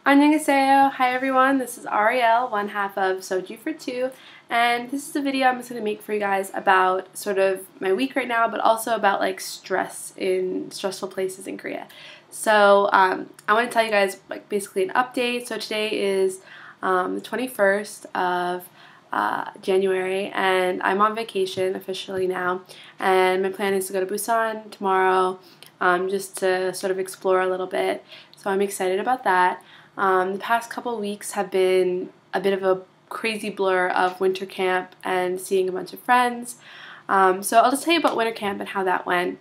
Annyeonghaseyo. Hi everyone, this is Ariel, one half of Soju for Two, and this is a video I'm just going to make for you guys about sort of my week right now, but also about like stress in stressful places in Korea. So I want to tell you guys like basically an update. So today is the 21st of January, and I'm on vacation officially now, and my plan is to go to Busan tomorrow just to sort of explore a little bit. So I'm excited about that. The past couple weeks have been a bit of a crazy blur of winter camp and seeing a bunch of friends. So I'll just tell you about winter camp and how that went,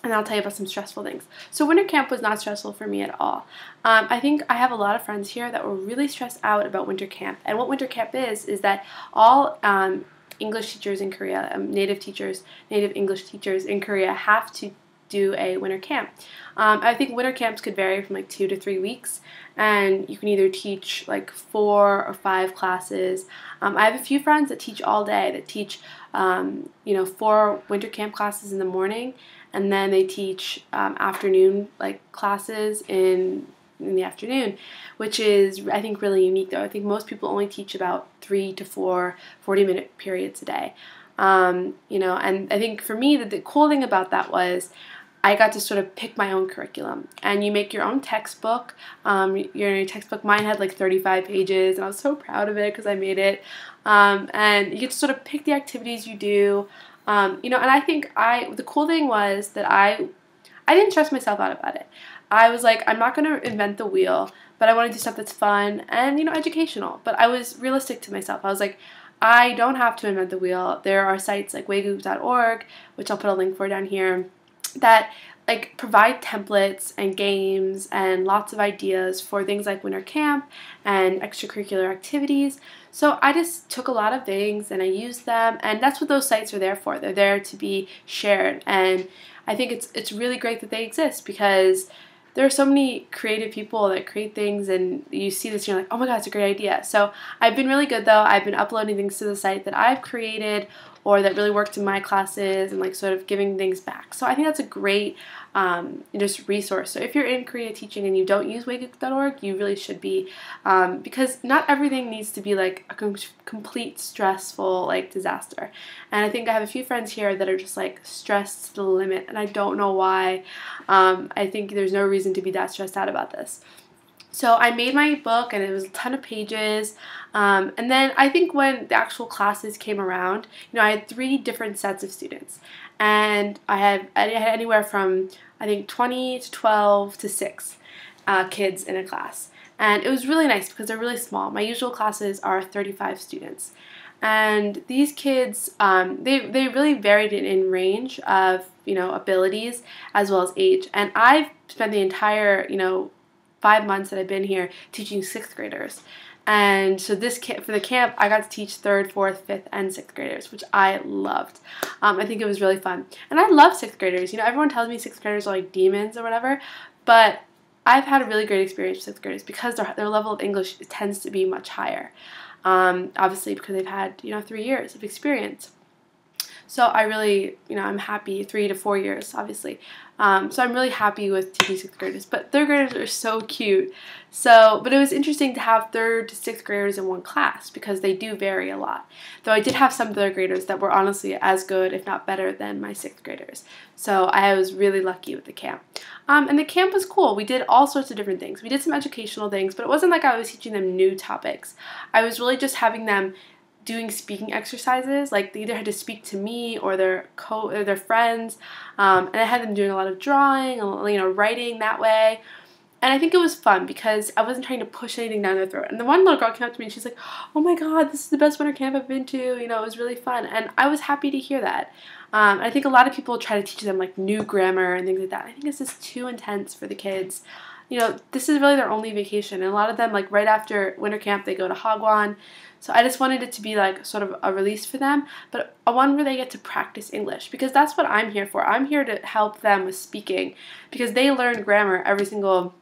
and I'll tell you about some stressful things. So winter camp was not stressful for me at all. I think I have a lot of friends here that were really stressed out about winter camp. And what winter camp is that all English teachers in Korea, native English teachers in Korea have to do a winter camp. I think winter camps could vary from like 2 to 3 weeks, and you can either teach like 4 or 5 classes. I have a few friends that teach all day, that teach 4 winter camp classes in the morning, and then they teach afternoon like classes in the afternoon, which is I think really unique though. I think most people only teach about 3 to 4 40-minute periods a day. And I think for me the cool thing about that was I got to sort of pick my own curriculum, and you make your own textbook. Your textbook, mine had like 35 pages, and I was so proud of it because I made it. And you get to sort of pick the activities you do. And I think the cool thing was that I didn't stress myself out about it. I was like, I'm not going to invent the wheel, but I want to do stuff that's fun and educational. But I was realistic to myself. I was like, I don't have to invent the wheel. There are sites like waegu.org, which I'll put a link for down here, that like provide templates and games and lots of ideas for things like winter camp and extracurricular activities. So I just took a lot of things and I used them, and that's what those sites are there for. They're there to be shared, and I think it's really great that they exist because there are so many creative people that create things, and you see this and you're like, oh my god, it's a great idea. So I've been really good though. I've been uploading things to the site that I've created or that really worked in my classes, and like sort of giving things back. So I think that's a great just resource. So if you're in Korea teaching and you don't use waegu.org, you really should be, because not everything needs to be like a complete stressful like disaster. And I think I have a few friends here that are just like stressed to the limit, and I don't know why. I think there's no reason to be that stressed out about this. So I made my book, and it was a ton of pages, and then I think when the actual classes came around, I had 3 different sets of students, and I had anywhere from I think 20 to 12 to 6 kids in a class, and it was really nice because they're really small. My usual classes are 35 students, and these kids they really varied in range of abilities as well as age, and I've spent the entire 5 months that I've been here teaching 6th graders. And so for the camp, I got to teach 3rd, 4th, 5th, and 6th graders, which I loved. I think it was really fun. And I love 6th graders. Everyone tells me 6th graders are like demons or whatever, but I've had a really great experience with 6th graders because their level of English tends to be much higher. Obviously because they've had 3 years of experience. So I really, I'm happy, 3 to 4 years, obviously. So I'm really happy with teaching 6th graders. But 3rd graders are so cute. But it was interesting to have 3rd to 6th graders in one class because they do vary a lot. Though I did have some 3rd graders that were honestly as good, if not better, than my 6th graders. So I was really lucky with the camp. And the camp was cool. We did all sorts of different things. We did some educational things, but it wasn't like I was teaching them new topics. I was really just having them doing speaking exercises. Like they either had to speak to me or their friends, and I had them doing a lot of drawing and writing that way. And I think it was fun because I wasn't trying to push anything down their throat. And the one little girl came up to me and she's like, oh my god, this is the best winter camp I've been to. It was really fun, and I was happy to hear that. I think a lot of people try to teach them like new grammar and things like that. I think it's just too intense for the kids. This is really their only vacation, and a lot of them, like right after winter camp, they go to Hagwon. So I just wanted it to be like sort of a release for them, but a one where they get to practice English, because that's what I'm here for. I'm here to help them with speaking, because they learn grammar every single,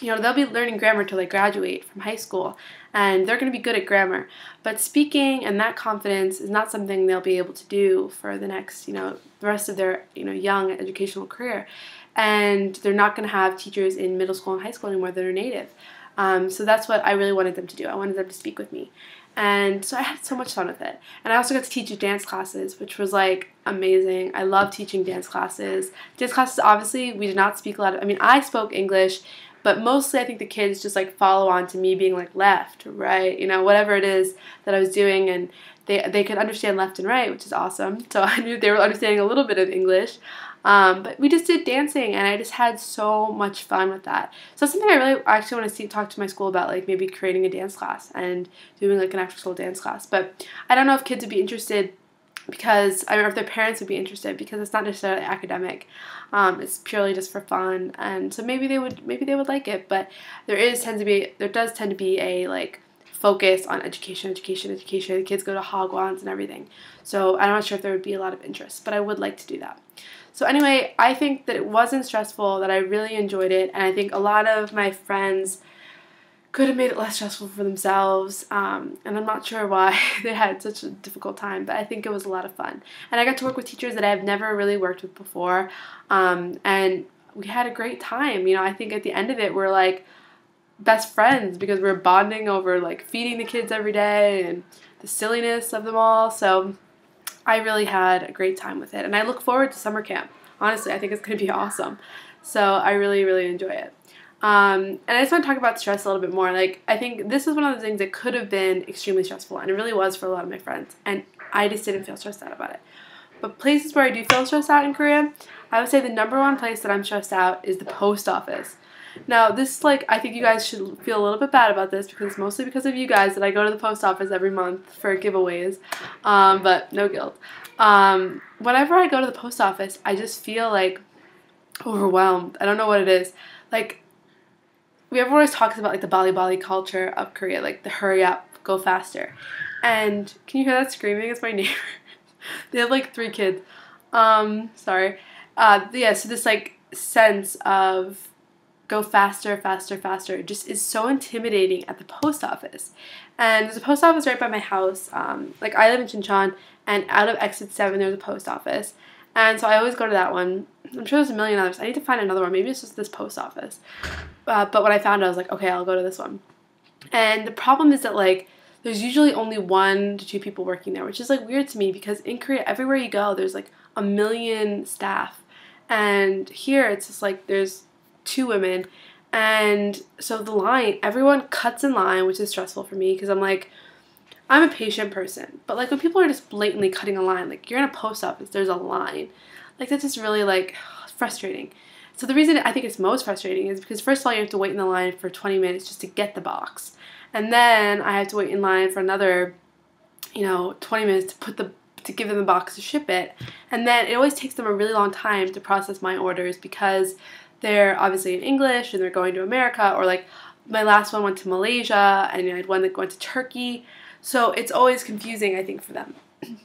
they'll be learning grammar till they graduate from high school, and they're going to be good at grammar. But speaking and that confidence is not something they'll be able to do for the next, the rest of their, young educational career. And they're not going to have teachers in middle school and high school anymore that are native. So that's what I really wanted them to do. I wanted them to speak with me. And so I had so much fun with it. And I also got to teach dance classes, which was like amazing. I love teaching dance classes. Dance classes, obviously, we did not speak a lot of, I mean, I spoke English, but mostly I think the kids just like follow on to me being like left, right, you know, whatever it is that I was doing, and they could understand left and right, which is awesome. So I knew they were understanding a little bit of English. But we just did dancing, and I just had so much fun with that. So that's something I really actually want to talk to my school about, like maybe creating a dance class and doing like an after school dance class. But I don't know if kids would be interested because, I mean, or if their parents would be interested, because it's not necessarily academic. It's purely just for fun, and so maybe they would like it. But there does tend to be a like focus on education. The kids go to Hogwarts and everything. So I'm not sure if there would be a lot of interest, but I would like to do that. So anyway, I think that it wasn't stressful, that I really enjoyed it, and I think a lot of my friends could have made it less stressful for themselves, and I'm not sure why they had such a difficult time, but I think it was a lot of fun. And I got to work with teachers that I've never really worked with before, and we had a great time. You know, I think at the end of it, we're like best friends because we're bonding over like feeding the kids every day and the silliness of them all. So I really had a great time with it, and I look forward to summer camp. Honestly, I think it's going to be awesome. So I really, really enjoy it. And I just want to talk about stress a little bit more. Like, I think this is one of the things that could have been extremely stressful, and it really was for a lot of my friends, and I just didn't feel stressed out about it. But places where I do feel stressed out in Korea, I would say the number one place that I'm stressed out is the post office. Now, this is like, I think you guys should feel a little bit bad about this because it's mostly because of you guys that I go to the post office every month for giveaways, but no guilt. Whenever I go to the post office, I just feel like overwhelmed. I don't know what it is. Like, everyone always talks about like the Bali culture of Korea, like the hurry up, go faster. And can you hear that screaming? It's my neighbor. They have like 3 kids. Sorry. Yeah, so this like sense of go faster, faster, faster just is so intimidating at the post office. And there's a post office right by my house. Like, I live in Chinchon, and out of exit 7 there's a post office. And so I always go to that one. I'm sure there's a million others. I need to find another one. Maybe it's just this post office. But when I found it, I was like, okay, I'll go to this one. And the problem is that, like, there's usually only 1 to 2 people working there, which is, like, weird to me because in Korea, everywhere you go, there's, like, a million staff. And here, it's just, like, there's 2 women. And so the line, everyone cuts in line, which is stressful for me because I'm, like, I'm a patient person. But, like, when people are just blatantly cutting a line, like, you're in a post office, there's a line. Like, that's just really, like, frustrating. So the reason I think it's most frustrating is because, first of all, you have to wait in the line for 20 minutes just to get the box. And then I have to wait in line for another, 20 minutes to give them the box to ship it. And then it always takes them a really long time to process my orders because they're obviously in English and they're going to America, or, like, my last one went to Malaysia and I had one that went to Turkey. So it's always confusing, I think, for them. And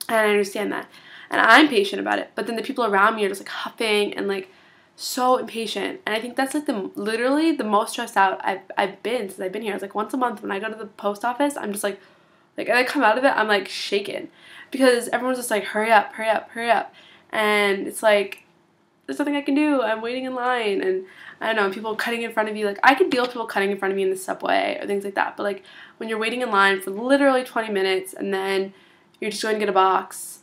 I understand that. And I'm patient about it. But then the people around me are just, like, huffing and, like, so impatient. And I think that's, like, literally the most stressed out I've been since I've been here. It's like once a month when I go to the post office, I'm just, like, and I come out of it, I'm, like, shaken. Because everyone's just, like, hurry up, hurry up, hurry up. And it's, like, there's nothing I can do. I'm waiting in line. And I don't know, people cutting in front of you. Like, I can deal with people cutting in front of me in the subway or things like that. But, like, when you're waiting in line for literally 20 minutes and then you're just going to get a box,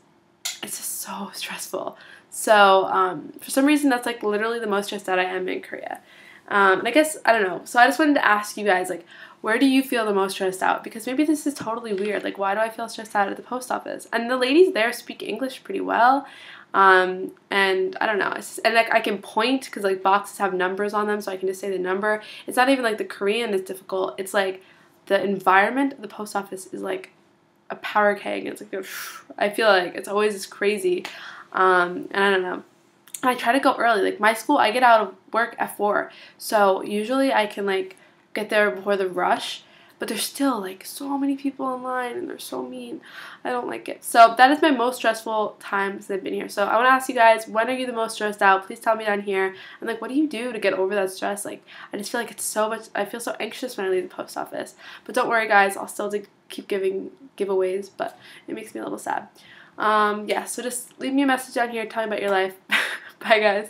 it's just so stressful. So, for some reason, that's, like, literally the most stressed out I am in Korea. And I guess, I don't know. So I just wanted to ask you guys, like, where do you feel the most stressed out? Because maybe this is totally weird. Like, why do I feel stressed out at the post office? And the ladies there speak English pretty well. And I don't know. And, like, I can point because, like, boxes have numbers on them, so I can just say the number. It's not even, like, the Korean is difficult. It's, like, the environment of the post office is, like, a power keg. It's, like, I feel like it's always just crazy. And I don't know. I try to go early. Like, my school, I get out of work at 4. So usually I can, like, get there before the rush. But there's still, like, so many people in line, and they're so mean. I don't like it. So that is my most stressful time since I've been here. So I want to ask you guys, when are you the most stressed out? Please tell me down here. And, like, what do you do to get over that stress? Like, I just feel like it's so much. I feel so anxious when I leave the post office. But don't worry, guys. I'll still keep giving giveaways, but it makes me a little sad. Yeah, so just leave me a message down here. Tell me about your life. Bye, guys.